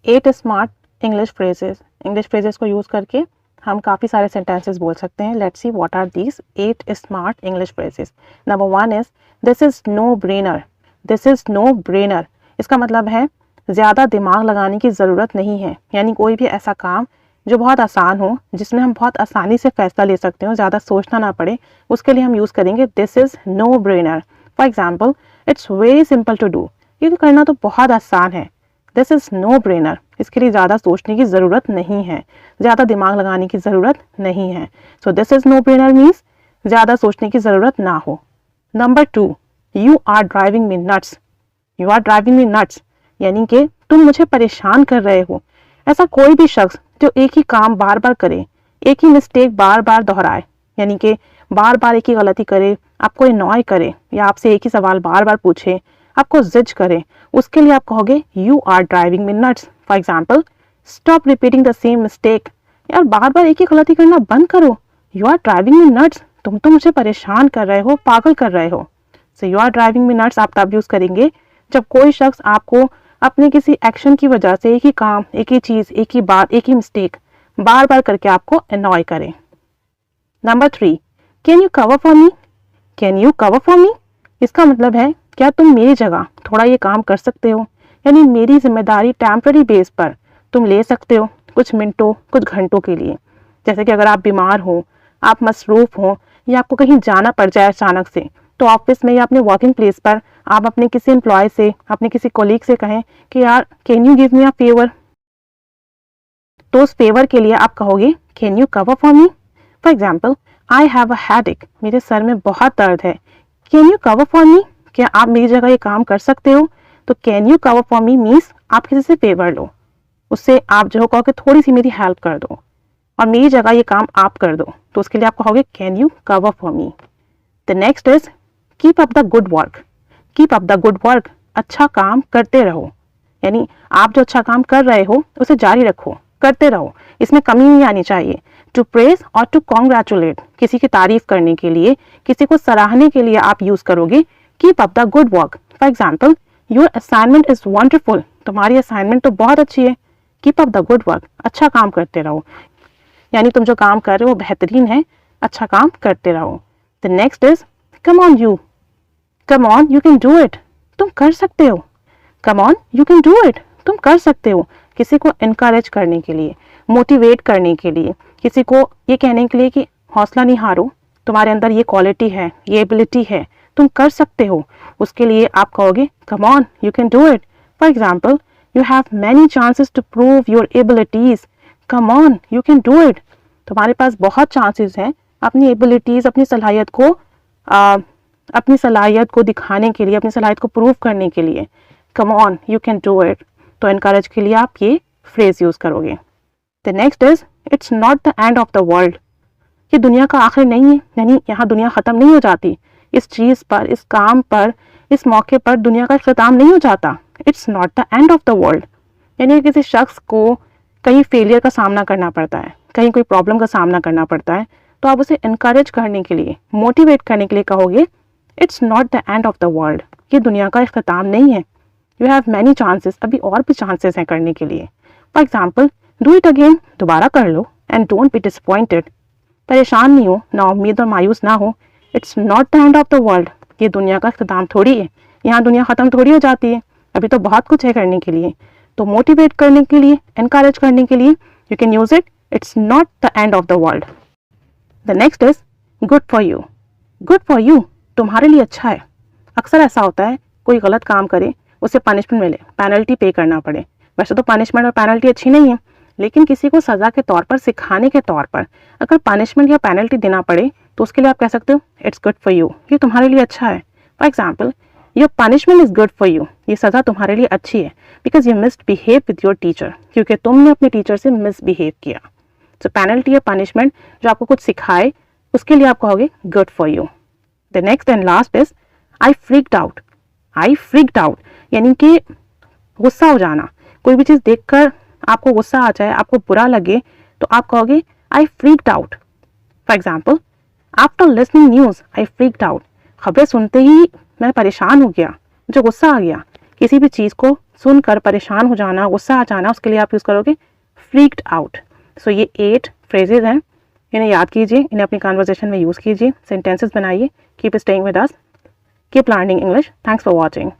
8 smart English phrases को use करके हम काफ़ी सारे सेंटेंसेस बोल सकते हैं. Let's see what are these 8 smart English phrases. Number 1 is this is no brainer. This is no brainer इसका मतलब है ज़्यादा दिमाग लगाने की ज़रूरत नहीं है. यानी कोई भी ऐसा काम जो बहुत आसान हो, जिसमें हम बहुत आसानी से फैसला ले सकते हो, ज़्यादा सोचना ना पड़े, उसके लिए हम यूज़ करेंगे this is no brainer. For example, it's very simple to do. ये तो करना तो बहुत आसान है. दिस इज़ नो ब्रेनर इसके लिए ज़्यादा सोचने की ज़रूरत नहीं है, ज़्यादा दिमाग लगाने की ज़रूरत नहीं है. So this is no brainer means ज़्यादा सोचने की ज़रूरत ना हो. Number 2, you are driving me nuts. You are driving me nuts यानी कि तुम मुझे परेशान कर रहे हो. ऐसा कोई भी शख्स जो एक ही काम बार बार करे, एक ही मिस्टेक बार बार दोहराए, यानी कि बार बार एक ही गलती करे, आपको इनॉय करे या आपसे एक ही सवाल बार बार पूछे, आपको जिज करे, उसके लिए आप कहोगे you are driving me nuts. For example, stop repeating the same mistake. यार बार बार एक ही गलती करना बंद करो. You are driving me nuts तुम तो मुझे परेशान कर रहे हो, पागल कर रहे हो. So you are driving me nuts आप तब यूज़ करेंगे जब कोई शख्स आपको अपने किसी एक्शन की वजह से एक ही काम, एक ही चीज़, एक ही बात, एक ही मिस्टेक बार बार करके आपको अनॉय करे. Number 3, can you cover for me. Can you cover for me इसका मतलब है क्या तुम मेरी जगह थोड़ा ये काम कर सकते हो, यानी मेरी जिम्मेदारी टेम्पररी बेस पर तुम ले सकते हो कुछ मिनटों, कुछ घंटों के लिए. जैसे कि अगर आप बीमार हो, आप मसरूफ़ हो या आपको कहीं जाना पड़ जाए अचानक से, तो ऑफिस में या अपने वर्किंग प्लेस पर आप अपने किसी एम्प्लॉय से, अपने किसी कोलीग से कहें कि यार can you give me a favour. तो उस फेवर के लिए आप कहोगे can you cover for me. For example, I have a headache. मेरे सर में बहुत दर्द है. Can you cover for me क्या आप मेरी जगह ये काम कर सकते हो. तो can you cover for me means आप किसी से फेवर लो, उससे आप जो कहो कि थोड़ी सी मेरी हेल्प कर दो और मेरी जगह ये काम आप कर दो, तो उसके लिए आप कहोगे can you cover for me. The next is keep up the good work. Keep up the good work अच्छा काम करते रहो, यानी आप जो अच्छा काम कर रहे हो उसे जारी रखो, करते रहो, इसमें कमी नहीं आनी चाहिए. टू प्रेज और टू कॉन्ग्रेचुलेट किसी की तारीफ करने के लिए, किसी को सराहने के लिए आप यूज़ करोगे keep up the good work. For example, your assignment is wonderful. तुम्हारी असाइनमेंट तो बहुत अच्छी है. Keep up the good work अच्छा काम करते रहो, यानी तुम जो काम कर रहे हो वो बेहतरीन है, अच्छा काम करते रहो. The next is come on you. Come on you can do it. तुम कर सकते हो. कम on you can do it तुम कर सकते हो. किसी को इनकरेज करने के लिए, मोटिवेट करने के लिए, किसी को ये कहने के लिए कि हौसला नहीं हारो, तुम्हारे अंदर ये क्वालिटी है, ये एबिलिटी है, तुम कर सकते हो, उसके लिए आप कहोगे come on you can do it. For example, you have many chances to prove your abilities. Come on you can do it. तुम्हारे पास बहुत चांसेस हैं अपनी एबिलिटीज, अपनी सलाहियत को दिखाने के लिए, अपनी सलाहियत को प्रूव करने के लिए. कम on you can do it. तो इनकरेज के लिए आप ये फ्रेज यूज करोगे. The next is it's not the end of the world. ये दुनिया का आखिर नहीं है, यानी यहाँ दुनिया ख़त्म नहीं हो जाती. इस चीज़ पर, इस काम पर, इस मौके पर दुनिया का इख्तिताम नहीं हो जाता. It's not the end of the world, यानी किसी शख्स को कहीं फेलियर का सामना करना पड़ता है, कहीं कोई प्रॉब्लम का सामना करना पड़ता है, तो आप उसे इनकरेज करने के लिए, मोटिवेट करने के लिए कहोगे it's not the end of the world. ये दुनिया का इख्तिताम नहीं है. यू हैव मैनी चांसेस, अभी और भी चांसेस हैं करने के लिए. For example, do it again, दोबारा कर लो. एंड डोंट बी डिसअपॉइंटेड, परेशान नहीं हो, ना उम्मीद और मायूस ना हो. It's not the end of the world, ये दुनिया का इख्तिताम थोड़ी है, यहाँ दुनिया ख़त्म थोड़ी हो जाती है, अभी तो बहुत कुछ है करने के लिए. तो मोटिवेट करने के लिए, इनकरेज करने के लिए you can use it it's not the end of the world. The next is good for you. Good for you तुम्हारे लिए अच्छा है. अक्सर ऐसा होता है कोई गलत काम करे, उसे पनिशमेंट मिले, पेनल्टी पे करना पड़े. वैसे तो पनिशमेंट और पेनल्टी अच्छी नहीं है, लेकिन किसी को सज़ा के तौर पर, सिखाने के तौर पर अगर पनिशमेंट या पेनल्टी देना पड़े तो उसके लिए आप कह सकते हो इट्स गुड फॉर यू, ये तुम्हारे लिए अच्छा है. For example, your punishment is good for you, ये सज़ा तुम्हारे लिए अच्छी है, because you misbehave with your teacher, क्योंकि तुमने अपने टीचर से मिसबिहेव किया. तो पेनल्टी या पनिशमेंट जो आपको कुछ सिखाए, उसके लिए आप कहोगे good for you. The next and last is I freaked out. I freaked out यानी कि गुस्सा हो जाना. कोई भी चीज़ देखकर आपको गुस्सा आ जाए, आपको बुरा लगे, तो आप कहोगे I freaked out. For example, after listening news I freaked out. खबरें सुनते ही मैं परेशान हो गया, मुझे गुस्सा आ गया. किसी भी चीज़ को सुनकर परेशान हो जाना, गुस्सा आ जाना, उसके लिए आप यूज़ करोगे फ्रीक्ड आउट। सो ये 8 फ्रेजेज हैं, इन्हें याद कीजिए, इन्हें अपनी कन्वर्सेशन में यूज़ कीजिए, सेंटेंसेस बनाइए। Keep staying with us, keep learning English. Thanks for watching.